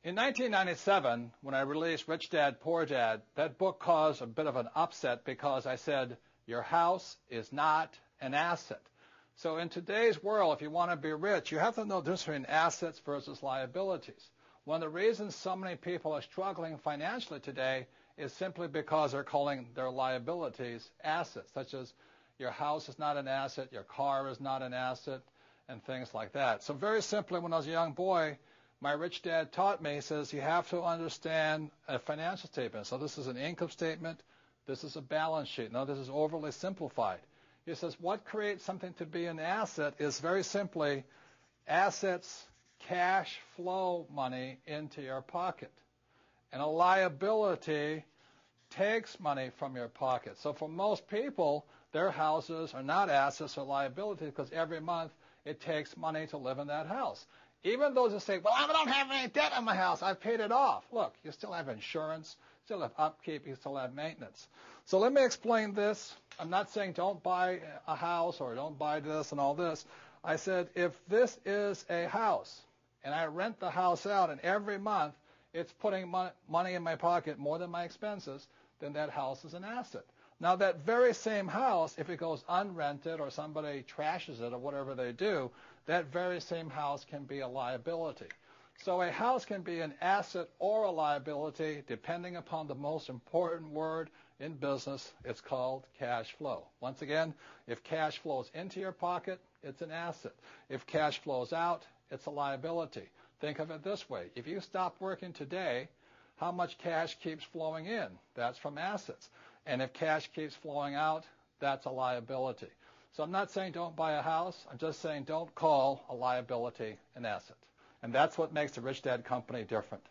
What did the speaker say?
In 1997, when I released Rich Dad, Poor Dad, that book caused a bit of an upset because I said, your house is not an asset. So in today's world, if you want to be rich, you have to know the difference between assets versus liabilities. One of the reasons so many people are struggling financially today is simply because they're calling their liabilities assets, such as your house is not an asset, your car is not an asset, and things like that. So very simply, when I was a young boy, my rich dad taught me, he says, you have to understand a financial statement. So this is an income statement. This is a balance sheet. Now, this is overly simplified. He says, what creates something to be an asset is very simply assets, cash flow money into your pocket. And a liability takes money from your pocket. So for most people, their houses are not assets or liabilities because every month it takes money to live in that house. Even those who say, well, I don't have any debt on my house, I've paid it off. Look, you still have insurance, still have upkeep, you still have maintenance. So let me explain this. I'm not saying don't buy a house or don't buy this and all this. I said if this is a house and I rent the house out and every month it's putting money in my pocket more than my expenses, then that house is an asset. Now, that very same house, if it goes unrented or somebody trashes it or whatever they do, that very same house can be a liability. So a house can be an asset or a liability depending upon the most important word in business. It's called cash flow. Once again, if cash flows into your pocket, it's an asset. If cash flows out, it's a liability. Think of it this way. If you stop working today, how much cash keeps flowing in? That's from assets. And if cash keeps flowing out, that's a liability. So I'm not saying don't buy a house. I'm just saying don't call a liability an asset. And that's what makes the Rich Dad Company different.